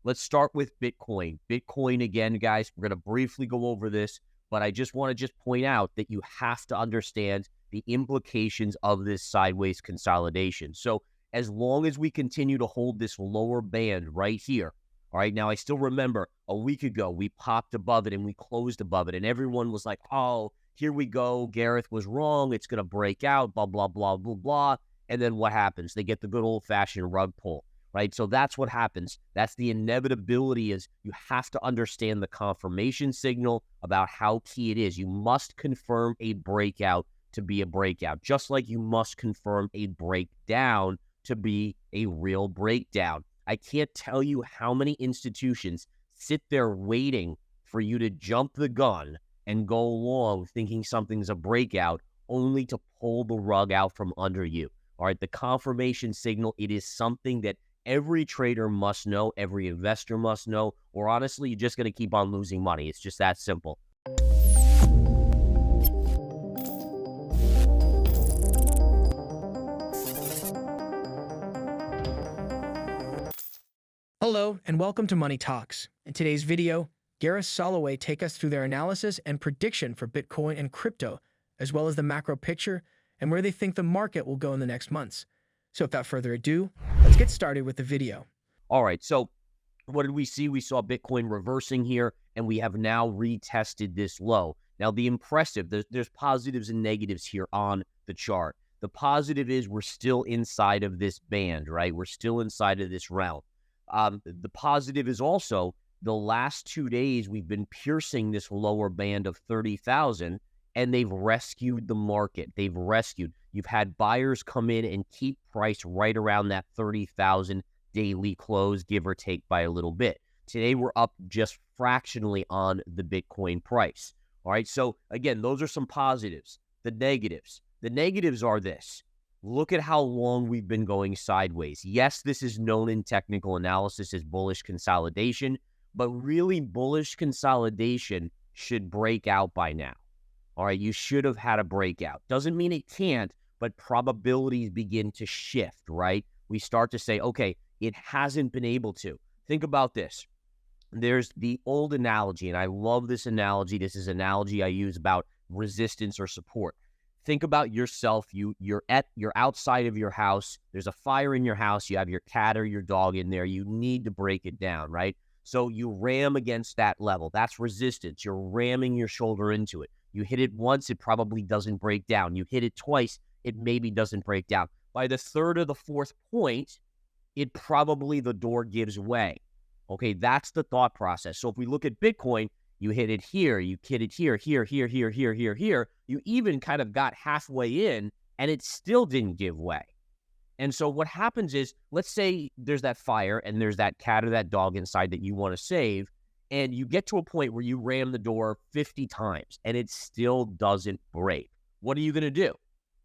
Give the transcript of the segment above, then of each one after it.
let's start with Bitcoin. Bitcoin again, guys, we're going to briefly go over this, but I just want to just point out that you have to understand the implications of this sideways consolidation. So as long as we continue to hold this lower band right here, all right, now I still remember a week ago, we popped above it and we closed above it, and everyone was like, oh, here we go, Gareth was wrong, it's going to break out, blah, blah, blah, blah, blah. And then what happens? They get the good old-fashioned rug pull, right? So that's what happens. That's the inevitability, is you have to understand the confirmation signal about how key it is. You must confirm a breakout to be a breakout, just like you must confirm a breakdown to be a real breakdown. I can't tell you how many institutions sit there waiting for you to jump the gun and go along thinking something's a breakout, only to pull the rug out from under you. All right, the confirmation signal, it is something that every trader must know, every investor must know, or honestly, you're just going to keep on losing money. It's just that simple. Hello, and welcome to Money Talks. In today's video, Gareth Soloway take us through their analysis and prediction for Bitcoin and crypto, as well as the macro picture and where they think the market will go in the next months. So without further ado, let's get started with the video. All right, so what did we see? We saw Bitcoin reversing here, and we have now retested this low. Now, the impressive, there's positives and negatives here on the chart. The positive is we're still inside of this band, right? We're still inside of this realm. The positive is also the last 2 days we've been piercing this lower band of 30,000, and they've rescued the market. They've rescued. You've had buyers come in and keep price right around that 30,000 daily close, give or take by a little bit. Today, we're up just fractionally on the Bitcoin price. All right, so again, those are some positives. The negatives are this. Look at how long we've been going sideways. Yes, this is known in technical analysis as bullish consolidation, but really bullish consolidation should break out by now. All right, you should have had a breakout. Doesn't mean it can't, but probabilities begin to shift, right? We start to say, okay, it hasn't been able to. Think about this. There's the old analogy, and I love this analogy. This is an analogy I use about resistance or support. Think about yourself. You're outside of your house. There's a fire in your house. You have your cat or your dog in there. You need to break it down, right? So you ram against that level. That's resistance. You're ramming your shoulder into it. You hit it once, it probably doesn't break down. You hit it twice, it maybe doesn't break down. By the third or the fourth point, it probably, the door gives way. Okay, that's the thought process. So if we look at Bitcoin, you hit it here, you hit it here, here, here, here, here, here, here. You even kind of got halfway in, and it still didn't give way. And so what happens is, let's say there's that fire, and there's that cat or that dog inside that you want to save, and you get to a point where you ram the door 50 times, and it still doesn't break. What are you going to do?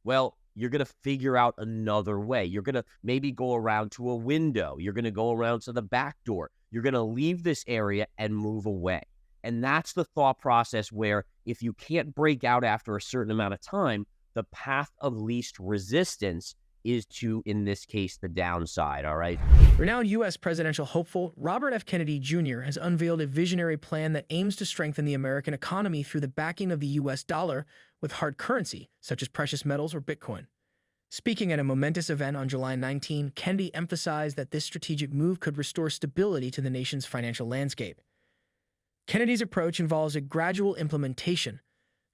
Well, you're going to figure out another way. You're going to maybe go around to a window. You're going to go around to the back door. You're going to leave this area and move away. And that's the thought process where if you can't break out after a certain amount of time, the path of least resistance is to, in this case, the downside, all right? Renowned U.S. presidential hopeful Robert F. Kennedy Jr. has unveiled a visionary plan that aims to strengthen the American economy through the backing of the U.S. dollar with hard currency, such as precious metals or Bitcoin. Speaking at a momentous event on July 19, Kennedy emphasized that this strategic move could restore stability to the nation's financial landscape. Kennedy's approach involves a gradual implementation,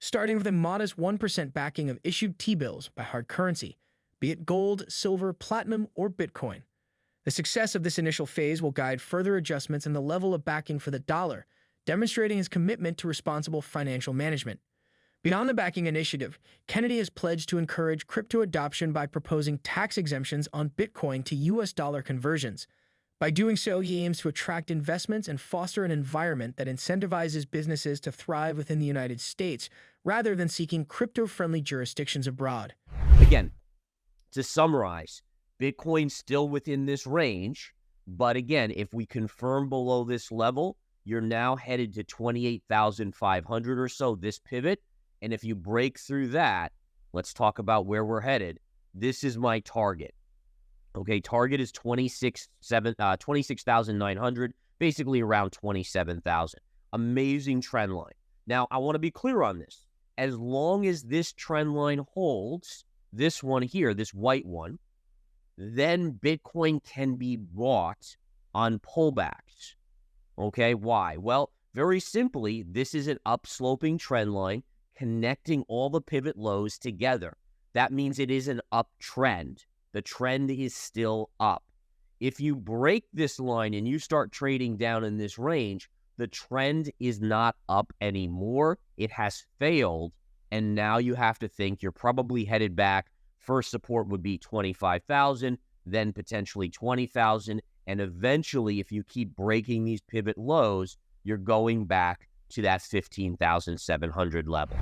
starting with a modest 1% backing of issued T-bills by hard currency, be it gold, silver, platinum, or Bitcoin. The success of this initial phase will guide further adjustments in the level of backing for the dollar, demonstrating his commitment to responsible financial management. Beyond the backing initiative, Kennedy has pledged to encourage crypto adoption by proposing tax exemptions on Bitcoin to U.S. dollar conversions. By doing so, he aims to attract investments and foster an environment that incentivizes businesses to thrive within the United States rather than seeking crypto-friendly jurisdictions abroad. Again, to summarize, Bitcoin's still within this range, but again, if we confirm below this level, you're now headed to 28,500 or so, this pivot, and if you break through that, let's talk about where we're headed. This is my target. Okay, target is 26,900. basically around 27,000. Amazing trend line. Now, I want to be clear on this. As long as this trend line holds, this one here, this white one, then Bitcoin can be bought on pullbacks. Okay, why? Well, very simply, this is an upsloping trend line connecting all the pivot lows together. That means it is an uptrend. The trend is still up. If you break this line and you start trading down in this range, the trend is not up anymore. It has failed, and now you have to think you're probably headed back. First support would be 25,000, then potentially 20,000, and eventually, if you keep breaking these pivot lows, you're going back to that 15,700 level.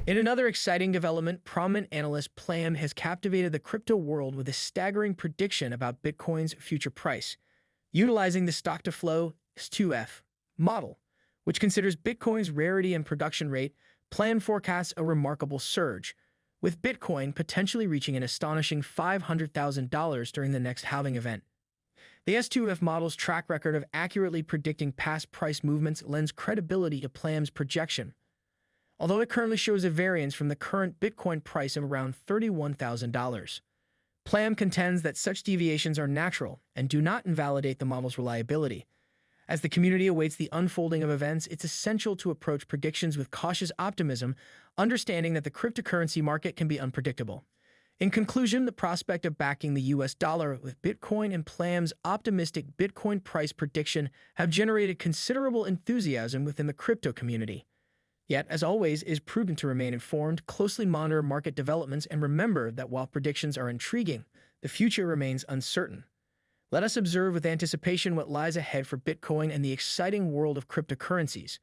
In another exciting development, prominent analyst Plam has captivated the crypto world with a staggering prediction about Bitcoin's future price. Utilizing the stock-to-flow S2F model, which considers Bitcoin's rarity and production rate, Plam forecasts a remarkable surge, with Bitcoin potentially reaching an astonishing $500,000 during the next halving event. The S2F model's track record of accurately predicting past price movements lends credibility to Plam's projection, although it currently shows a variance from the current Bitcoin price of around $31,000. Plam contends that such deviations are natural and do not invalidate the model's reliability. As the community awaits the unfolding of events, it's essential to approach predictions with cautious optimism, understanding that the cryptocurrency market can be unpredictable. In conclusion, the prospect of backing the US dollar with Bitcoin and Plam's optimistic Bitcoin price prediction have generated considerable enthusiasm within the crypto community. Yet, as always, it is prudent to remain informed, closely monitor market developments, and remember that while predictions are intriguing, the future remains uncertain. Let us observe with anticipation what lies ahead for Bitcoin and the exciting world of cryptocurrencies.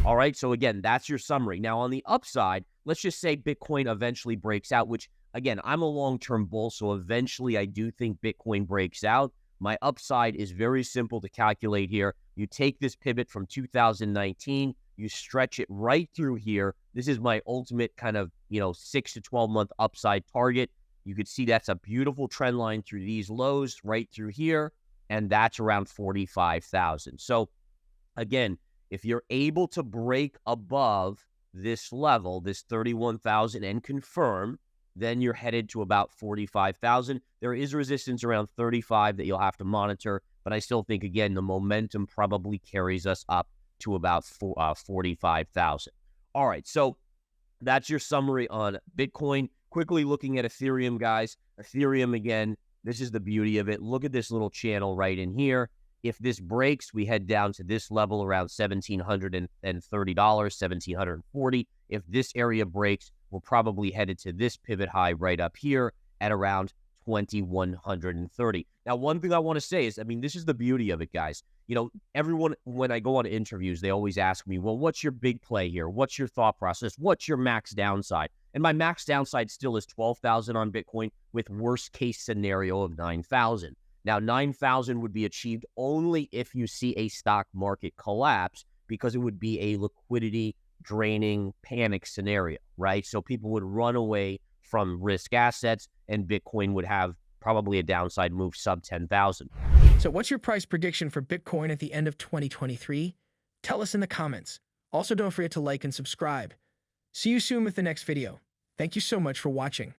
All right, so again, that's your summary. Now, on the upside, let's just say Bitcoin eventually breaks out, which, again, I'm a long-term bull, so eventually I do think Bitcoin breaks out. My upside is very simple to calculate here. You take this pivot from 2019, you stretch it right through here. This is my ultimate kind of, 6 to 12 month upside target. You could see that's a beautiful trend line through these lows right through here, and that's around 45,000. So again, if you're able to break above this level, this 31,000, and confirm, then you're headed to about 45,000. There is resistance around 35 that you'll have to monitor, but I still think, again, the momentum probably carries us up to about 45,000. All right, so that's your summary on Bitcoin. Quickly looking at Ethereum, guys. Ethereum, again, this is the beauty of it. Look at this little channel right in here. If this breaks, we head down to this level around $1,730, $1,740. If this area breaks, we're probably headed to this pivot high right up here at around 2,130. Now, one thing I want to say is, this is the beauty of it, guys. Everyone, when I go on interviews, they always ask me, well, what's your big play here? What's your thought process? What's your max downside? And my max downside still is 12,000 on Bitcoin with worst case scenario of 9,000. Now, 9,000 would be achieved only if you see a stock market collapse, because it would be a liquidity draining panic scenario, right? So people would run away from risk assets, and Bitcoin would have probably a downside move sub 10,000. So what's your price prediction for Bitcoin at the end of 2023? Tell us in the comments. Also, don't forget to like and subscribe. See you soon with the next video. Thank you so much for watching.